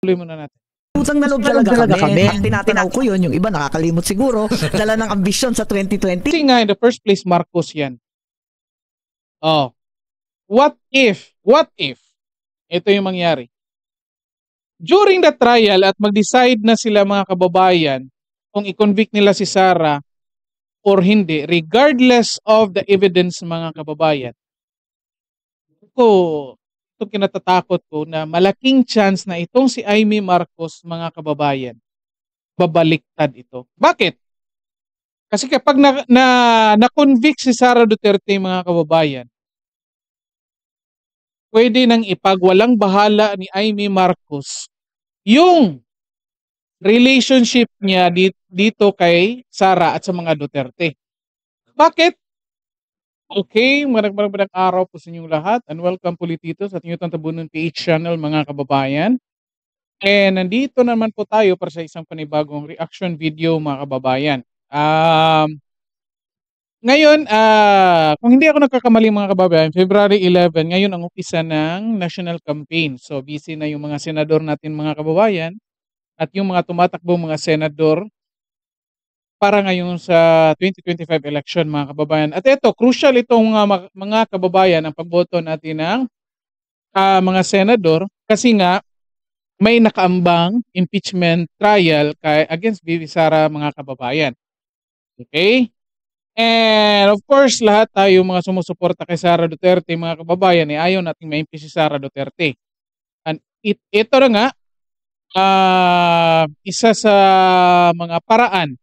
tuloy muna natin. Utang na loob talaga kami. Tinatanaw ko yun, yung iba nakakalimot siguro. Dala ng ambisyon sa 2020. Kasi nga, in the first place, Marcos yan. Oh. What if, ito yung mangyari. During the trial at mag-decide na sila mga kababayan kung i-convict nila si Sara or hindi, regardless of the evidence mga kababayan, ito kinatatakot ko na malaking chance na itong si Amy Marcos mga kababayan, babaliktad ito. Bakit? Kasi kapag na-convict si Sara Duterte mga kababayan, pwede nang ipagwalang bahala ni Amy Marcos yung relationship niya dito kay Sara at sa mga Duterte. Bakit? Okay, marag araw po sa inyong lahat and welcome Polititos at inyong Tabunon PH channel mga kababayan. And nandito naman po tayo para sa isang panibagong reaction video mga kababayan. Ngayon, kung hindi ako nagkakamali mga kababayan, February 11, ngayon ang umpisa ng national campaign. So busy na yung mga senador natin mga kababayan at yung mga tumatakbo mga senador para ngayon sa 2025 election mga kababayan. At ito, crucial itong mga kababayan ang pagboto natin ng mga senador kasi nga may nakaambang impeachment trial against Bibi Sara mga kababayan. Okay? And of course, lahat tayo mga sumusuporta kay Sara Duterte mga kababayan ayaw nating ma-impeach si Sara Duterte. And ito na nga, isa sa mga paraan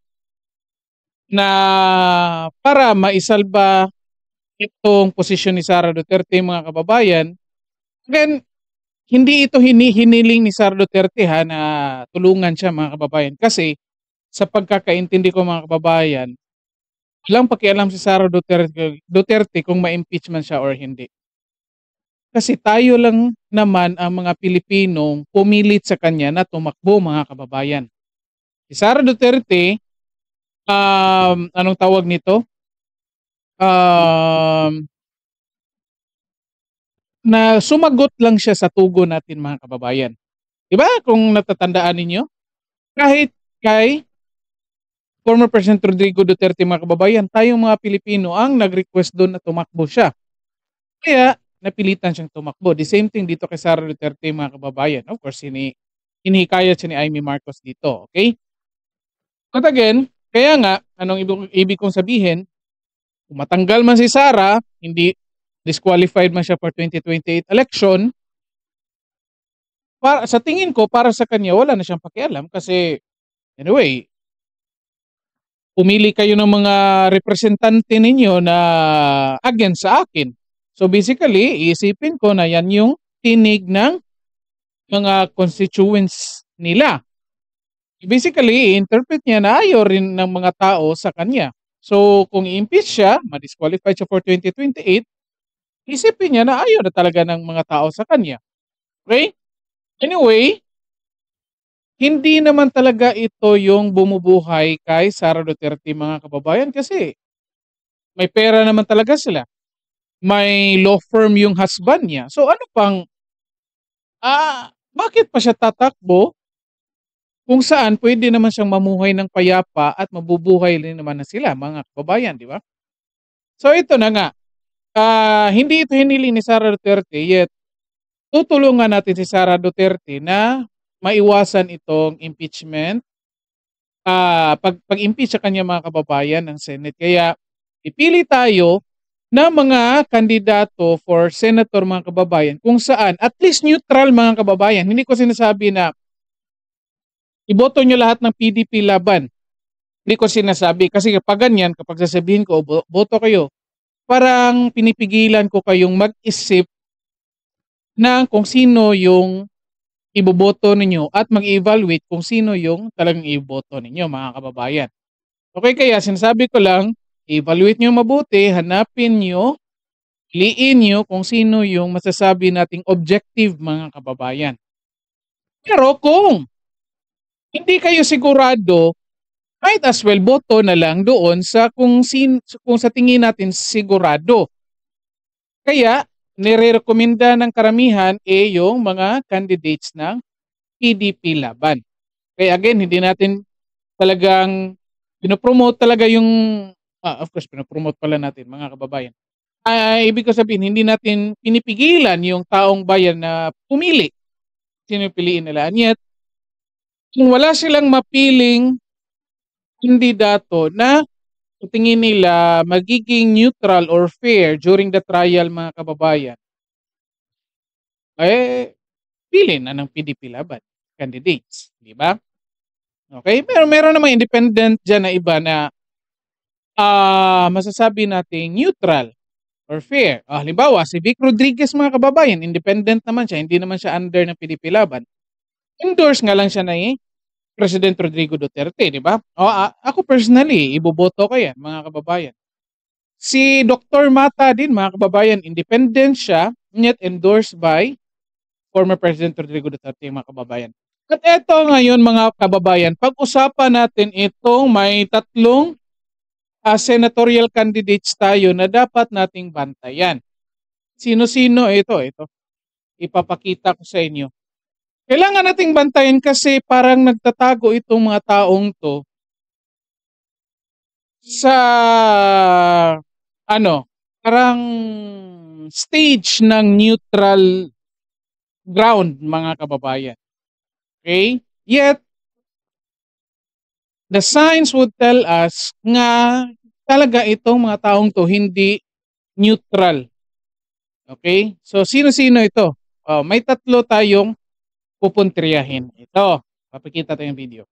na para maisalba itong posisyon ni Sara Duterte mga kababayan. Again, hindi ito hiniling ni Sara Duterte na tulungan siya mga kababayan. Kasi sa pagkakaintindi ko mga kababayan, walang pakialam si Sara Duterte kung ma-impeachment siya or hindi. Kasi tayo lang naman ang mga Pilipinong pumilit sa kanya na tumakbo mga kababayan. Si Sara Duterte, anong tawag nito? Na sumagot lang siya sa tugon natin mga kababayan. Diba? Kung natatandaan ninyo, kahit kay former President Rodrigo Duterte mga kababayan, tayong mga Pilipino ang nag-request doon na tumakbo siya. Kaya napilitan siyang tumakbo. The same thing dito kay Sara Duterte mga kababayan. Of course, hinihikayat siya ni Amy Marcos dito. Okay? But again, kaya nga, anong ibig kong sabihin, kung matanggal man si Sara, hindi disqualified man siya for 2028 election, sa tingin ko, para sa kanya, wala na siyang pakialam kasi, anyway, pumili kayo ng mga representante ninyo na against sa akin. So basically, iisipin ko na yan yung tinig ng mga constituents nila. Basically, i-interpret niya na ayaw rin ng mga tao sa kanya. So, kung i-impeach siya, ma-disqualified siya for 2028, isipin niya na ayaw na talaga ng mga tao sa kanya. Okay? Anyway, hindi naman talaga ito yung bumubuhay kay Sara Duterte mga kababayan kasi may pera naman talaga sila. May law firm yung husband niya. So ano pang, bakit pa siya tatakbo kung saan pwede naman siyang mamuhay ng payapa at mabubuhay rin naman na sila mga kababayan, di ba? So ito na nga, hindi ito hiniling ni Sara Duterte yet tutulungan natin si Sara Duterte na maiwasan itong impeachment, pag-impeach sa kanya mga kababayan ng Senate. Kaya ipili tayo na mga kandidato for senator mga kababayan kung saan at least neutral mga kababayan. Hindi ko sinasabi na iboto nyo lahat ng PDP laban. Hindi ko sinasabi kasi kapag ganyan, kapag sasabihin ko boto kayo, parang pinipigilan ko kayong mag-isip na kung sino yung iboboto ninyo at mag-evaluate kung sino yung talagang iboboto ninyo mga kababayan. Okay, kaya sinasabi ko lang, evaluate nyo mabuti, hanapin nyo, piliin nyo kung sino yung masasabi nating objective mga kababayan. Pero kung hindi kayo sigurado, might as well boto na lang doon sa kung sa tingin natin sigurado. Kaya, nire-recommenda ng karamihan yung mga candidates ng PDP Laban. Kaya again, hindi natin talagang pinopromote talaga yung, of course, pinopromote pala natin mga kababayan. Ibig ko sabihin, hindi natin pinipigilan yung taong bayan na pumili. Sino piliin nila. And yet, kung wala silang mapiling kandidato na tingin nila magiging neutral or fair during the trial mga kababayan, pili na ng PDP Laban candidates, di ba? Okay, pero meron namang independent dyan na iba na masasabi nating neutral or fair. Halimbawa, si Vic Rodriguez mga kababayan, independent naman siya, hindi naman siya under ng PDP Laban. Endorse nga lang siya na President Rodrigo Duterte, di ba? Ako personally, iboboto ko yan mga kababayan. Si Dr. Mata din mga kababayan, independent siya, yet endorsed by former President Rodrigo Duterte mga kababayan. At eto ngayon mga kababayan, pag-usapan natin itong may 3 senatorial candidates tayo na dapat nating bantayan. Sino-sino? Ito. Ipapakita ko sa inyo. Kailangan nating bantayan kasi parang nagtatago itong mga taong to sa parang stage ng neutral ground mga kababayan. Okay? Yet, the signs would tell us nga talaga itong mga taong to hindi neutral. Okay? So, sino-sino ito? May 3 tayong pupuntriyahin. Ito, papakita tayong video.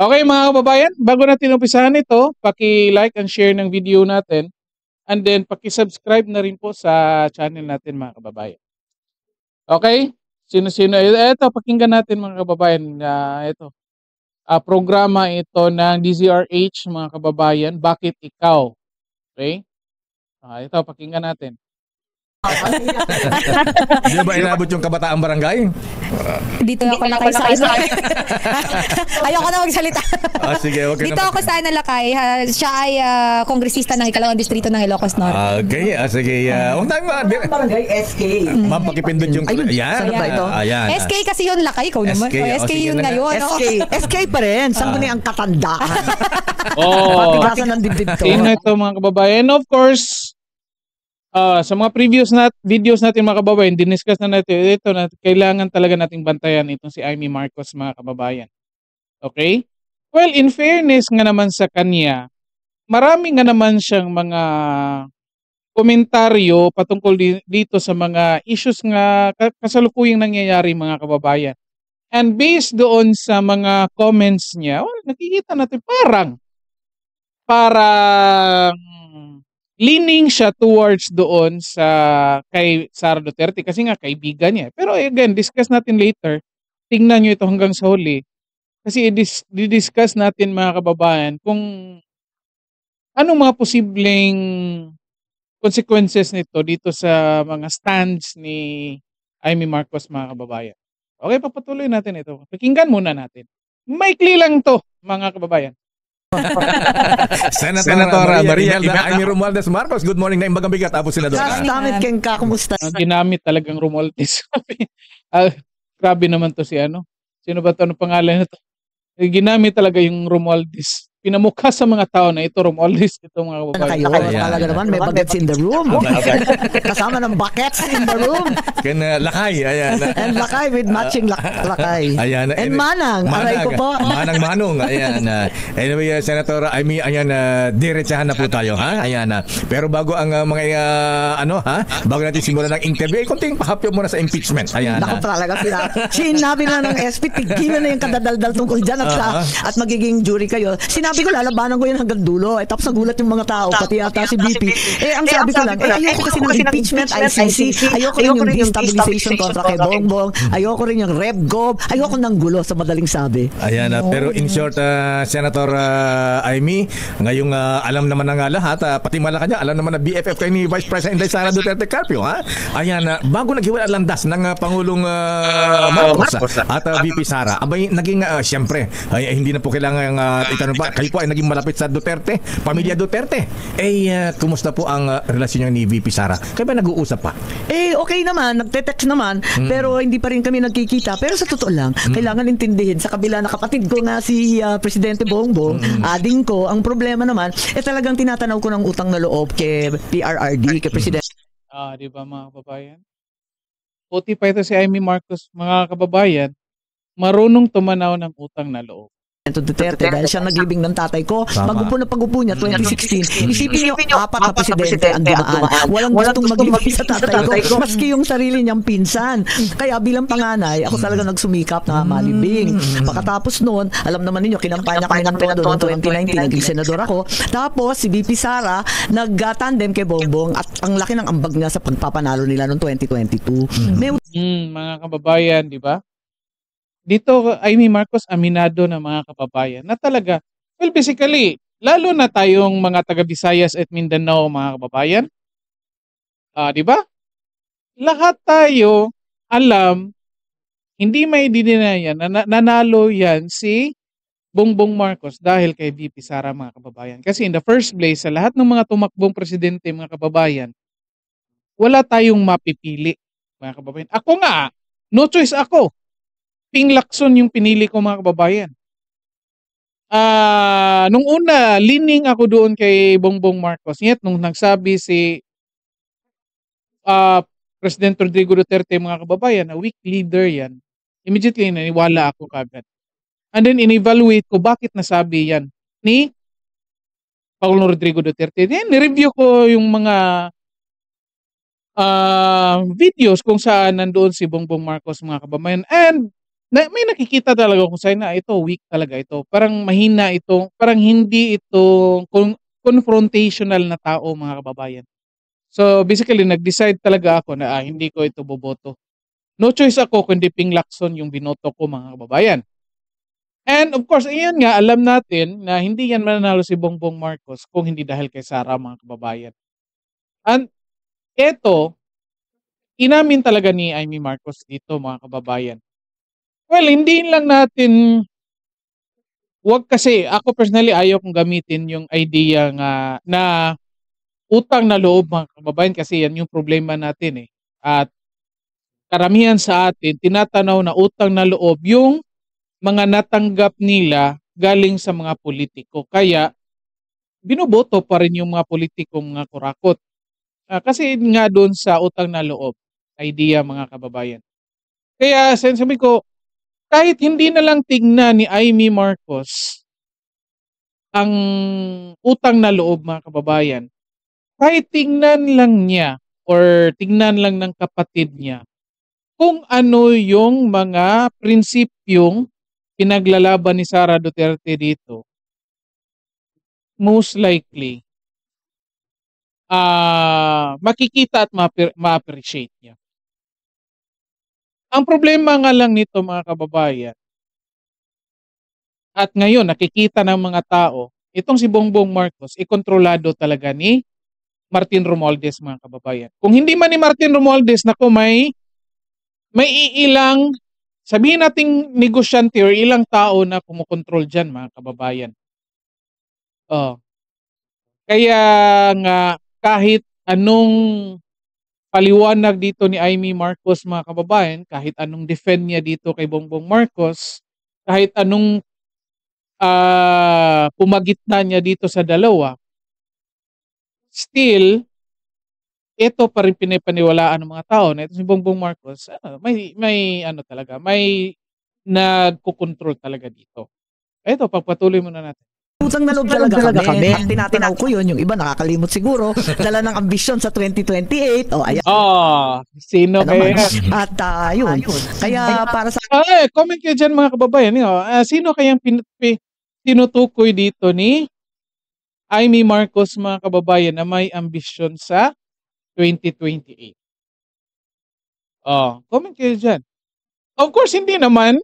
Okay mga kababayan, bago natin umpisahan ito, paki-like and share ng video natin and then paki-subscribe na rin po sa channel natin mga kababayan. Okay? Sino-sino? Ito, pakinggan natin mga kababayan. Ito. Programa ito ng DZRH mga kababayan, Bakit Ikaw? Okay? Ito, pakinggan natin. Hindi ba inabot yung kabataang barangay? Dito ako nakasakay. Ayoko na magsalita. Sige, okay. Dito ako sa Nalakay. Siya ay kongresista ng ikalawang distrito ng Ilocos Norte. Okay, sige. Huwag tayo barangay SK. Ma'am, pakipindot yung... Ayan. Saan ba ito? Ayan. SK kasi yun Lakay. Ikaw naman. SK yun ngayon. SK pa rin. Saan ko na ang katandaan? Patigasan ng dibdib to. Sino ito mga kababayan? Of course, sa mga previous videos natin mga kababayan, diniscuss na natin ito na kailangan talaga nating bantayan itong si Amy Marcos mga kababayan. Okay? Well, in fairness nga naman sa kanya, marami nga naman siyang mga komentaryo patungkol dito sa mga issues nga kasalukuyang nangyayari mga kababayan. And based doon sa mga comments niya, nakikita natin parang leaning siya towards doon sa kay Sara Duterte kasi nga kaibigan niya. Pero again, discuss natin later. Tingnan nyo ito hanggang sa huli. Kasi i-discuss natin mga kababayan kung anong mga posibleng consequences nito dito sa mga stands ni Amy Marcos mga kababayan. Okay, papatuloy natin ito. Pakinggan muna natin. Maikli lang to mga kababayan. Senator Maria Amy Romualdez Marcos, good morning na imbagang bigat. Apo Senador. Gamit keng kumusta? Ginamit talagang Romualdez. Grabe naman to si Sino ba ito? Ano pangalan nito? Ginamit talaga yung Romualdez. Pinamukha sa mga tao na ito Romualdez, ito mga kababayan. Talaga naman, may buckets in the room. Kasama ng buckets in the room. Lakay, ayan. And lakay with matching lakay. Ayan. And manang, aray ko po. Manang-manong, ayan. Anyway, Senator Amy, ayan, diretsahan na po tayo, ha? Ayan. Pero bago ang bago natin simulan ng interview, konting pahapyo muna sa impeachment. Ayan. Naku talaga, sinabi na ng SP, tigilan na yung kadadaldal tungkol dyan at magiging jury kayo. Sinabi ko, lalabanan ko yan hanggang dulo. Tapos nagulat yung mga tao, pati yata si BP. Ang sabi ko lang, ayoko kasi ng impeachment, ICC. Ayoko rin yung destabilization kontra kay Bongbong. Ayoko rin yung RevGov. Ayoko ng gulo sa madaling sabi. Ayan, pero in short, Senator Amy, ngayong alam naman ng lahat, pati Malacanang, alam naman na BFF kayo ni Vice President Sara Duterte Carpio, ha? Ayan, bago naghiwalay ang landas ng Pangulong Marcos at VP Sara, abay, naging, siyempre, hindi na po kailangan itanong pa, Kayo po ay naging malapit sa Duterte, pamilya Duterte. Kumusta po ang relasyon niyo ni VP Sara? Kayo ba nag-uusap pa? Okay naman, nagte-text naman, pero hindi pa rin kami nagkikita. Pero sa totoo lang, kailangan intindihin, sa kabila na kapatid ko nga si Presidente Bongbong, ading ko, ang problema naman, talagang tinatanaw ko ng utang na loob kay PRRD, kay Presidente. Di ba mga kababayan? Puti pa ito si Amy Marcos, mga kababayan, marunong tumanaw ng utang na loob. Duterte dahil siya naglibing ng tatay ko. Magupo na pagupo niya 2016. Isipin niyo, 4 na presidente ang dumaan. Walang gustong maglibing sa tatay ko, maski yung sarili niyang pinsan. Kaya bilang panganay, ako talaga nagsumikap na malibing. Pagkatapos noon, alam naman niyo, kinampanya kami ng todo noong 2019, naging senador ako. Tapos si VP Sara nag-tandem kay Bongbong at ang laki ng ambag niya sa pagpapanalo nila noong 2022. Mga kababayan, di ba? Dito, Amy Marcos, aminado na mga kababayan na talaga, well, basically, lalo na tayong mga taga-Visayas at Mindanao, mga kababayan, di ba? Lahat tayo alam, hindi may didinayan, nanalo yan si Bongbong Marcos dahil kay VP Sara, mga kababayan. Kasi in the first place, sa lahat ng mga tumakbong presidente, mga kababayan, wala tayong mapipili, mga kababayan. Ako nga, no choice ako. Ping Lacson yung pinili ko, mga kababayan. Nung una, leaning ako doon kay Bongbong Marcos. Yet, nung nagsabi si President Rodrigo Duterte, mga kababayan, na weak leader yan, immediately naniwala ako kagad. And then, in-evaluate ko bakit nasabi yan ni Pangulong Rodrigo Duterte. Then, ni-review ko yung mga videos kung saan nandoon si Bongbong Marcos, mga kababayan. And may nakikita talaga kung saan na ito, weak talaga ito. Parang mahina ito, parang hindi ito confrontational na tao, mga kababayan. So basically, nag-decide talaga ako na hindi ko ito boboto. No choice ako kundi Ping Lacson yung binoto ko, mga kababayan. And of course, ayan nga, alam natin na hindi yan mananalo si Bongbong Marcos kung hindi dahil kay Sara, mga kababayan. And ito, inamin talaga ni Amy Marcos dito, mga kababayan. Well, hindi lang natin, wag kasi, ako personally ayaw kong gamitin yung idea nga na utang na loob, mga kababayan, kasi yan yung problema natin eh. At karamihan sa atin, tinatanaw na utang na loob yung mga natanggap nila galing sa mga politiko. Kaya, binoboto pa rin yung mga politikong mga kurakot. Kasi nga doon sa utang na loob, idea, mga kababayan. Kaya, sabi ko, kahit hindi na lang tignan ni Amy Marcos ang utang na loob, mga kababayan, kahit tignan lang niya or tignan lang ng kapatid niya kung ano yung mga prinsipyong pinaglalaban ni Sara Duterte dito, most likely, makikita at ma-appreciate niya. Ang problema nga lang nito, mga kababayan, at ngayon nakikita ng mga tao, itong si Bongbong Marcos, ikontrolado talaga ni Martin Romualdez, mga kababayan. Kung hindi man ni Martin Romualdez, naku, may ilang, sabihin nating negosyante or ilang tao na kumukontrol dyan, mga kababayan. Kaya nga, kahit anong paliwanag dito ni Amy Marcos, mga kababayan, kahit anong defend niya dito kay Bongbong Marcos, kahit anong pumagitna niya dito sa dalawa, still, ito pa rin pinipaniwalaan ng mga tao na ito si Bongbong Marcos, may nagkukontrol talaga dito. Ito, pagpatuloy muna natin. Utang na loob talaga kami. Ang tinatanaw ko yun, yung iba nakakalimot siguro, dala ng ambisyon sa 2028. Ayan. Sino kaya? At yun. Kaya para sa... comment kayo dyan, mga kababayan. Sino kayang tinutukoy dito ni Amy Marcos, mga kababayan, na may ambisyon sa 2028? Comment kayo dyan. Of course, hindi naman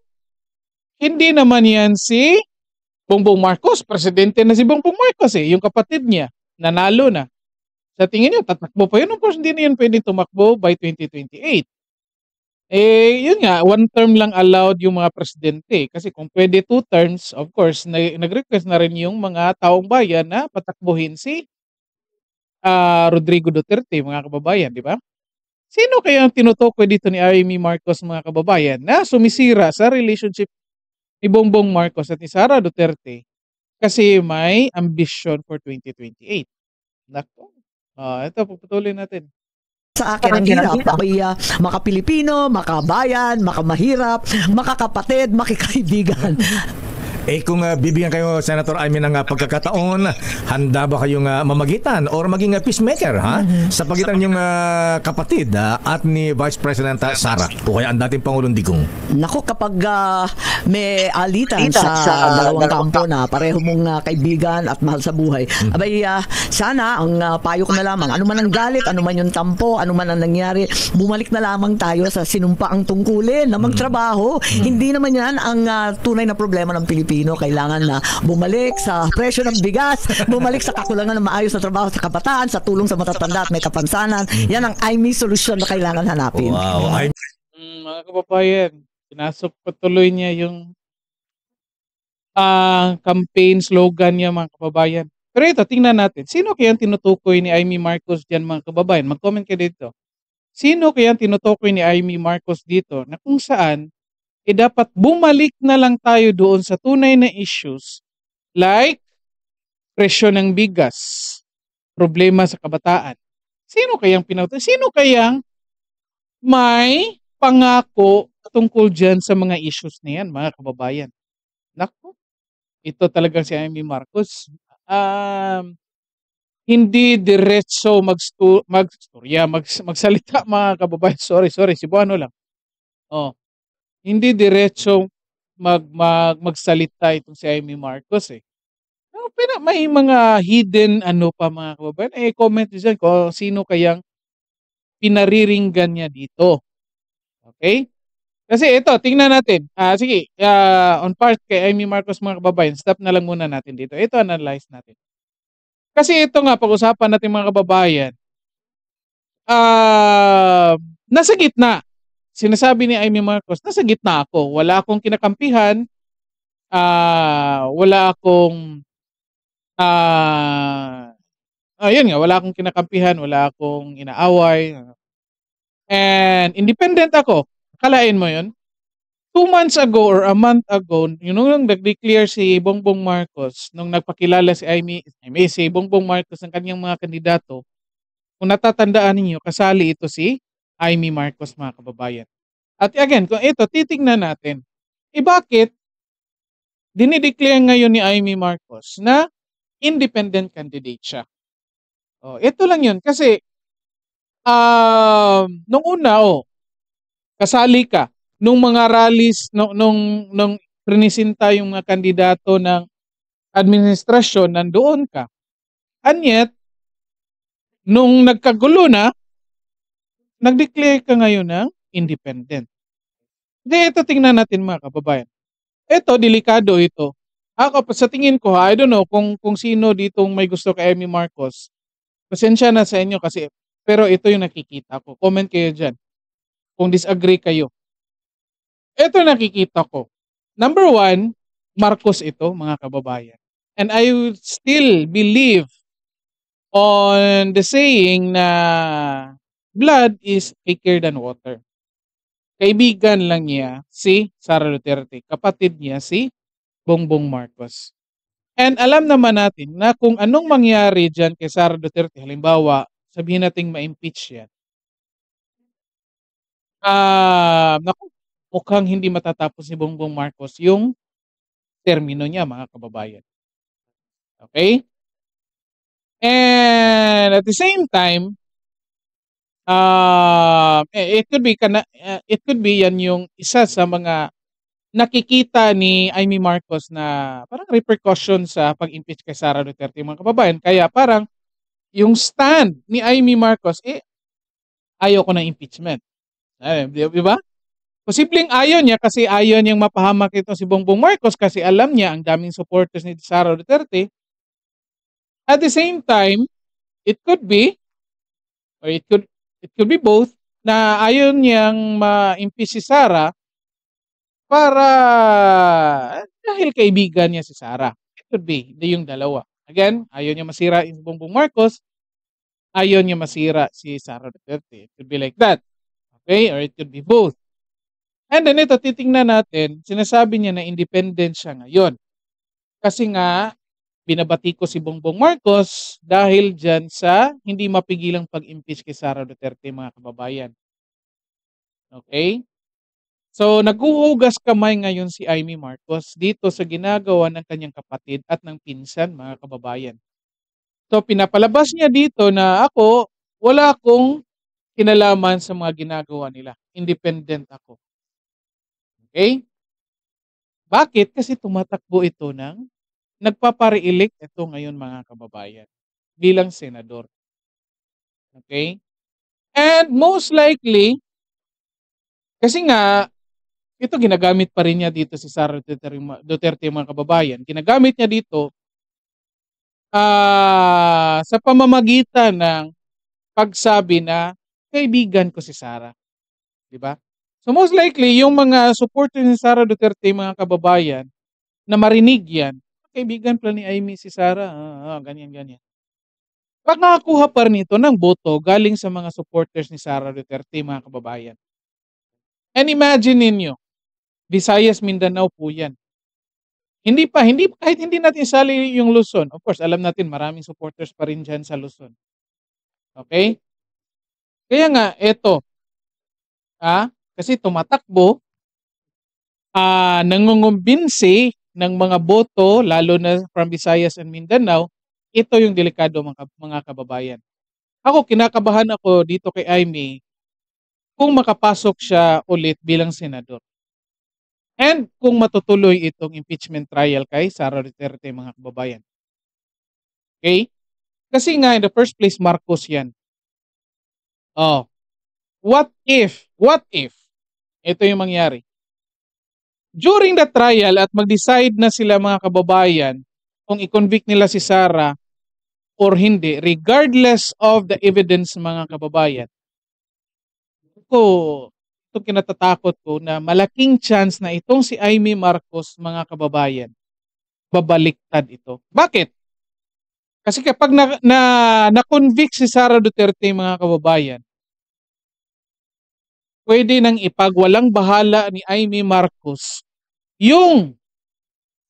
yan si Bongbong Marcos. Presidente na si Bongbong Marcos yung kapatid niya, nanalo na. Sa tingin niyo, tatakbo pa yun? Of course, hindi na yan pwedeng tumakbo by 2028. Yun nga, one term lang allowed yung mga presidente. Kasi kung pwede 2 terms, of course, nag-request na rin yung mga taong bayan na patakbuhin si Rodrigo Duterte, mga kababayan, di ba? Sino kaya ang tinutukoy dito ni Amy Marcos, mga kababayan, na sumisira sa relationship ni Bongbong Marcos at ni Sara Duterte kasi may ambition for 2028? Nako. Ito, puputulin natin. Sa akin, ang hirap. Ako'y maka-Pilipino, makabayan, makamahirap, makakapatid, makikaibigan. Kung bibigyan kayo, Senator Amy, ng pagkakataon, handa ba kayong mamagitan or maging peacemaker sa pagitan yung kapatid at ni Vice President Sara o kaya ang dating Pangulong Digong? Naku, kapag may alitan sa dalawang kampo na pareho mong kaibigan at mahal sa buhay, abay, sana, ang payo ko na lamang, ano man ang galit, ano man yung tampo, ano man ang nangyari, bumalik na lamang tayo sa sinumpaang tungkulin na magtrabaho. Hindi naman yan ang tunay na problema ng Pilipinas. Kailangan na bumalik sa presyo ng bigas, bumalik sa kakulangan ng maayos na trabaho sa kabataan, sa tulong sa matatanda at may kapansanan. Yan ang IME solution na kailangan hanapin. Wow. Mga kababayan, pinasok patuloy niya yung campaign slogan niya, mga kababayan. Pero ito, tingnan natin. Sino kaya ang tinutukoy ni Amy Marcos dyan, mga kababayan? Mag-comment kayo dito. Sino kaya ang tinutukoy ni Amy Marcos dito na kung saan dapat bumalik na lang tayo doon sa tunay na issues like presyo ng bigas, problema sa kabataan. Sino kayang pinauto? Sino kayang may pangako tungkol dyan sa mga issues na yan, mga kababayan? Naku, ito talagang si Amy Marcos. Hindi diretso magsalita, mga kababayan. Sorry, Cebuano lang. Hindi diretso magsalita itong si Amy Marcos Pero may mga hidden pa, mga kababayan. Comment dyan kung sino kayang pinariringgan niya dito. Okay? Kasi ito, tingnan natin. Sige, on part kay Amy Marcos, mga kababayan, stop na lang muna natin dito. Ito, analyze natin. Kasi ito nga, pag-usapan natin, mga kababayan, nasa gitna. Sinasabi ni Amy Marcos, nasa gitna ako. Wala akong kinakampihan. Wala akong yun nga, wala akong kinakampihan, wala akong inaaway. And independent ako. Akalain mo yun? 2 months ago or a month ago, nung nag-declare si Bongbong Marcos, nung nagpakilala si si Bongbong Marcos ng kanyang mga kandidato, kung natatandaan ninyo, kasali ito si Amy Marcos, mga kababayan. At again, kung ito, titingnan natin, bakit dinideclare ngayon ni Amy Marcos na independent candidate siya? Ito lang yun. Kasi, nung una, kasali ka, nung mga rallies, nung prinisinta yung mga kandidato ng administrasyon, nandoon ka. And yet, nung nagkagulo na, nag-declare ka ngayon ng independent. Ito tingnan natin, mga kababayan. Ito, delikado ito. Ako, sa tingin ko, I don't know kung sino ditong may gusto kay Amy Marcos. Pasensya na sa inyo kasi, pero ito yung nakikita ko. Comment kayo dyan kung disagree kayo. Ito nakikita ko. Number 1, Marcos ito, mga kababayan. And I will still believe on the saying na blood is thicker than water. Kaibigan lang niya si Sara Duterte. Kapatid niya si Bongbong Marcos. And alam naman natin na kung anong mangyari dyan kay Sara Duterte, halimbawa, sabihin natin ma-impeach yan. Mukhang hindi matatapos ni Bongbong Marcos yung termino niya, mga kababayan. Okay? And at the same time, it could be yan yung isa sa mga nakikita ni Amy Marcos na parang repercussion sa pag-impeach kay Sara Duterte, mga kababayan. Kaya parang yung stand ni Amy Marcos, ayaw ko ng impeachment. Di ba? Posibleng ayaw niya kasi ayaw niyang mapahamak ito si Bongbong Marcos kasi alam niya ang daming supporters ni Sara Duterte. At the same time, it could be, or it could be both, na ayaw niyang ma-impeach si Sara para dahil kaibigan niya si Sara. It could be, hindi yung dalawa. Again, ayaw niya masira si Bongbong Marcos, ayaw niya masira si Sara Duterte. It could be like that. Okay? Or it could be both. And then ito, titingnan natin, sinasabi niya na independent siya ngayon. Kasi nga, binabati ko si Bongbong Marcos dahil dyan sa hindi mapigilang pag-impeach kay Sara Duterte, mga kababayan. Okay? So, naghuhugas kamay ngayon si Amy Marcos dito sa ginagawa ng kanyang kapatid at ng pinsan, mga kababayan. So, pinapalabas niya dito na ako, wala akong kinalaman sa mga ginagawa nila. Independent ako. Okay? Bakit? Kasi tumatakbo ito ng nagpapare-elect ito ngayon, mga kababayan, bilang senador. Okay? And most likely, kasi nga, ito ginagamit pa rin niya dito si Sara Duterte, mga kababayan. Ginagamit niya dito sa pamamagitan ng pagsabi na kaibigan ko si Sara. Diba? So most likely, yung mga supporters ni Sara Duterte, mga kababayan, na marinig yan, kaibigan pala ni Amy si Sara, ganyan. Pagkakakuha pa rin ito ng boto galing sa mga supporters ni Sara Duterte, mga kababayan. And imagine ninyo, Visayas, Mindanao po yan. Kahit hindi natin isali yung Luzon. Of course, alam natin maraming supporters pa rin dyan sa Luzon. Okay? Kaya nga, eto. Kasi tumatakbo, nangungumbinsi ng mga boto, lalo na from Visayas and Mindanao, ito yung delikado, mga kababayan. Ako, kinakabahan ako dito kay Amy kung makapasok siya ulit bilang senador. And kung matutuloy itong impeachment trial kay Sara Duterte, mga kababayan. Okay? Kasi nga, in the first place, Marcos yan. What if, ito yung mangyari. During the trial at mag-decide na sila, mga kababayan, kung i-convict nila si Sara or hindi, regardless of the evidence, mga kababayan, itong kinatatakot ko na malaking chance na itong si Amy Marcos, mga kababayan, babaliktad ito. Bakit? Kasi kapag na-convict si Sara Duterte, mga kababayan, pwede nang ipagwalang bahala ni Amy Marcos yung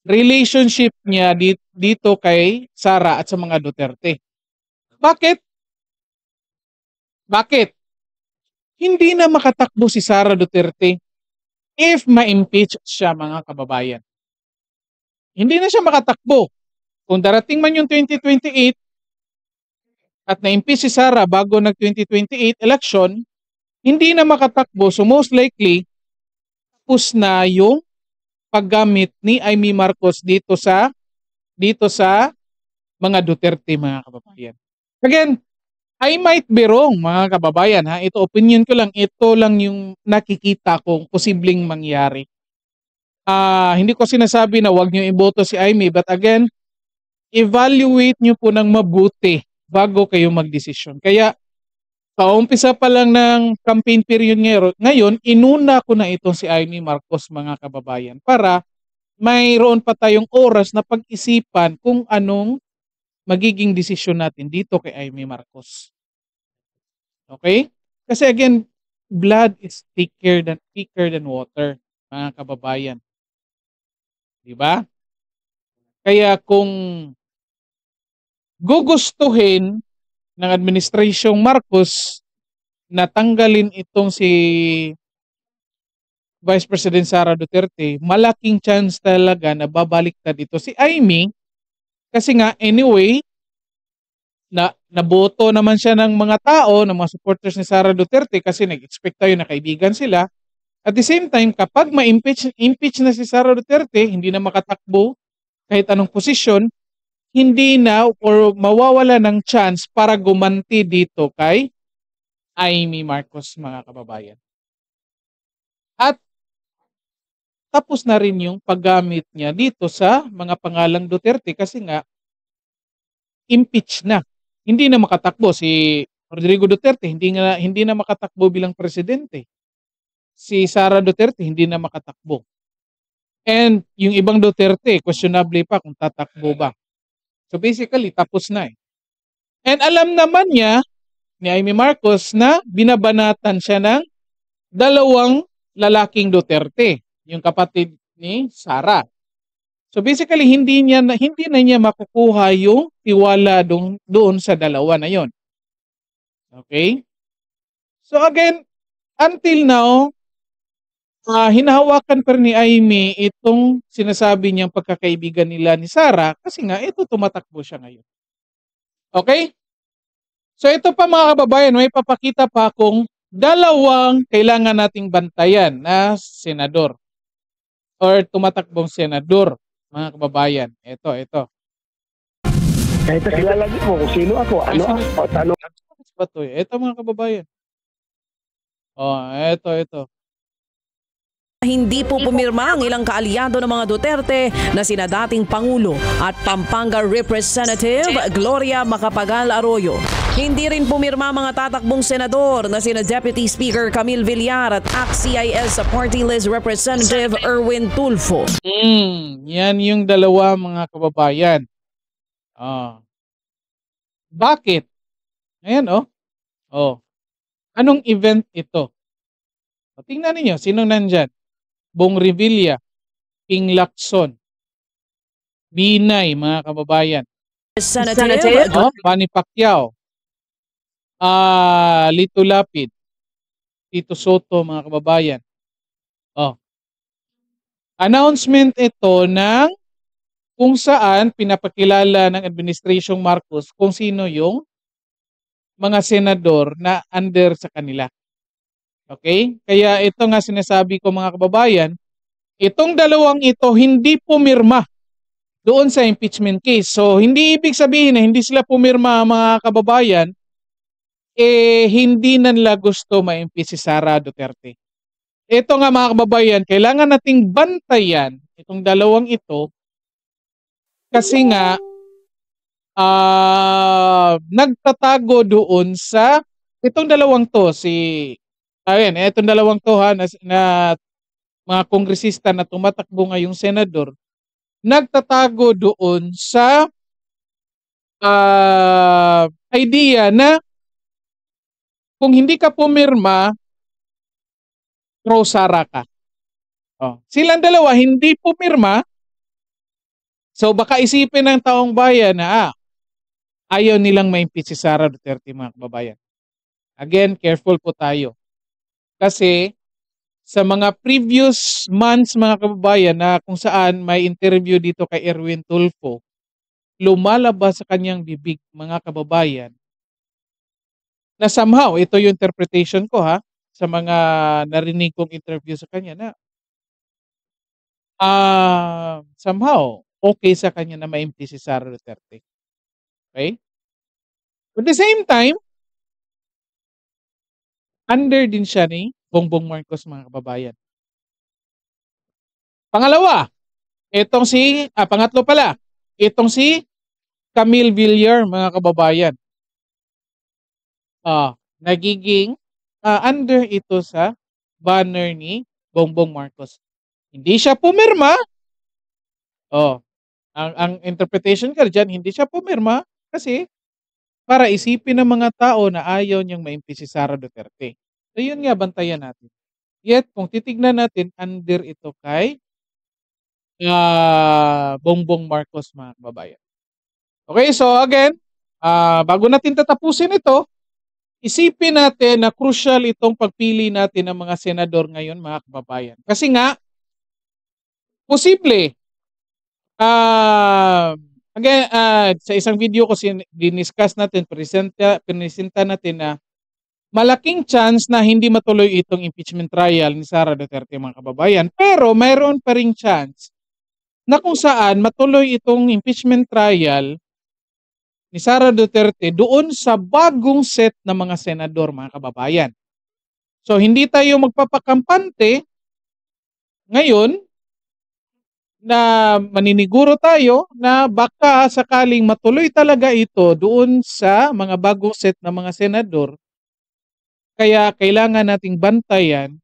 relationship niya dito kay Sara at sa mga Duterte. Bakit? Hindi na makatakbo si Sara Duterte if ma-impeach siya, mga kababayan. Hindi na siya makatakbo. Kung darating man yung 2028 at na-impeach si Sara bago nag-2028 election, hindi na makatakbo. So most likely, tapos na yung paggamit ni Amy Marcos dito sa mga Duterte, mga kababayan. Again, I might be wrong, mga kababayan. Ito opinion ko lang. Ito lang yung nakikita kong posibleng mangyari. Hindi ko sinasabi na wag nyo iboto si Amy. But again, evaluate nyo po ng mabuti bago kayo magdesisyon. Kaya, paumpisa pa lang ng campaign period ngayon, inuna ko na itong si Amy Marcos, mga kababayan, para mayroon pa tayong oras na pag-isipan kung anong magiging desisyon natin dito kay Amy Marcos. Okay? Kasi again, blood is thicker than water, mga kababayan. Diba? Kaya kung gugustuhin ng administrasyong Marcos na tanggalin itong si Vice President Sara Duterte, malaking chance talaga na babaliktad ito si Amy. Kasi nga, anyway, naboto naman siya ng mga tao, ng mga supporters ni Sara Duterte kasi nag-expect tayo na kaibigan sila. At the same time, kapag ma-impeach na si Sara Duterte, hindi na makatakbo kahit anong posisyon, hindi na or mawawala ng chance para gumanti dito kay Amy Marcos, mga kababayan. At tapos na rin yung paggamit niya dito sa mga pangalang Duterte kasi nga impeach na. Hindi na makatakbo si Rodrigo Duterte hindi na makatakbo bilang presidente. Si Sara Duterte hindi na makatakbo. And yung ibang Duterte, questionable pa kung tatakbo ba. So basically, tapos na eh. And alam naman niya ni Amy Marcos na binabanatan siya ng dalawang lalaking Duterte, yung kapatid ni Sara. So basically, hindi na niya makukuha yung tiwala doon sa dalawa na yon. Okay? So again, until now, hinahawakan pa rin ni Amy itong sinasabi niyang pagkakaibigan nila ni Sara kasi nga ito tumatakbo siya ngayon. Okay? So ito pa mga kababayan, may papakita pa akong dalawang kailangan nating bantayan na senador or tumatakbong senador, mga kababayan. Ito. Kahit kilala mo kung sino ako, ano. Ito mga kababayan. Ito. Hindi po pumirma ang ilang kaalyado ng mga Duterte na sina dating Pangulo at Pampanga Representative Gloria Macapagal Arroyo. Hindi rin pumirma mga tatakbong senador na sina Deputy Speaker Camille Villar at ACT-CIS Party List Representative Erwin Tulfo. Yan yung dalawa mga kababayan. Bakit? Ayan Anong event ito? Tingnan ninyo, sinong nandyan? Bong Revilla, King Lacson, Binay, mga kababayan. Representative Manny Pacquiao, Lito Lapid, Tito Soto, mga kababayan. Announcement ito ng kung saan pinapakilala ng Administrasyong Marcos kung sino yung mga senador na under sa kanila. Okay? Kaya ito nga sinasabi ko mga kababayan, itong dalawang ito hindi pumirma doon sa impeachment case. So hindi ibig sabihin na hindi sila pumirma mga kababayan, hindi na nila gusto ma-impeach si Sara Duterte. Ito nga mga kababayan, kailangan nating bantayan itong dalawang ito kasi nga nagtatago doon sa itong dalawang to, itong dalawang to na mga kongresista na tumatakbo ngayong senador, nagtatago doon sa idea na kung hindi ka pumirma, pro-Sara ka. Silang dalawa hindi pumirma, so baka isipin ng taong bayan na ayaw nilang ma-impeach si Sara Duterte, mga kababayan. Again, careful po tayo. Kasi sa mga previous months mga kababayan na kung saan may interview dito kay Erwin Tulfo, lumalabas sa kanyang bibig mga kababayan na somehow, ito yung interpretation ko sa mga narinig kong interview sa kanya na somehow okay sa kanya na ma-impeach si Sara Duterte. Okay? At the same time, under din siya ni Bongbong Marcos, mga kababayan. Pangalawa, pangatlo pala, itong si Camille Villar, mga kababayan. Nagiging under ito sa banner ni Bongbong Marcos. Hindi siya pumirma. Ang interpretation ka dyan, hindi siya pumirma kasi para isipin ng mga tao na ayaw niyang ma-impeach si Sara Duterte. So yun nga, bantayan natin. Yet, kung titignan natin, under ito kay Bongbong Marcos, mga kababayan. Okay, so again, bago natin tatapusin ito, isipin natin na crucial itong pagpili natin ng mga senador ngayon, mga kababayan. Kasi nga, posible, again, sa isang video ko diniscuss natin, presenta natin na malaking chance na hindi matuloy itong impeachment trial ni Sara Duterte, mga kababayan. Pero mayroon pa ring chance na kung saan matuloy itong impeachment trial ni Sara Duterte doon sa bagong set ng mga senador, mga kababayan. So hindi tayo magpapakampante ngayon na maniniguro tayo na baka sakaling matuloy talaga ito doon sa mga bagong set na mga senador. Kaya kailangan nating bantayan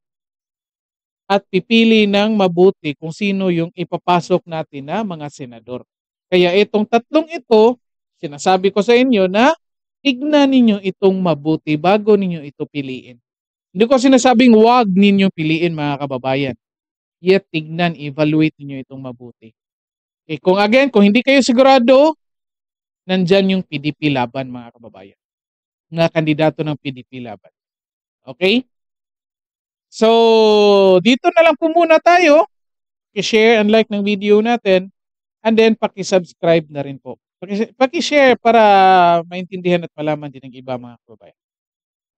at pipili ng mabuti kung sino yung ipapasok natin na mga senador. Kaya itong tatlong ito, sinasabi ko sa inyo na tignan ninyo itong mabuti bago ninyo ito piliin. Hindi ko sinasabing wag ninyo piliin mga kababayan. Yet tignan, evaluate ninyo itong mabuti. Okay, kung hindi kayo sigurado, nandyan yung PDP laban mga kababayan. Mga kandidato ng PDP laban. Okay? So, dito na lang po muna tayo. I-share and like ng video natin. And then, paki-subscribe na rin po. Paki-share para maintindihan at malaman din ng iba mga kababayan.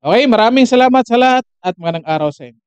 Okay, maraming salamat sa lahat at magandang araw sa inyo.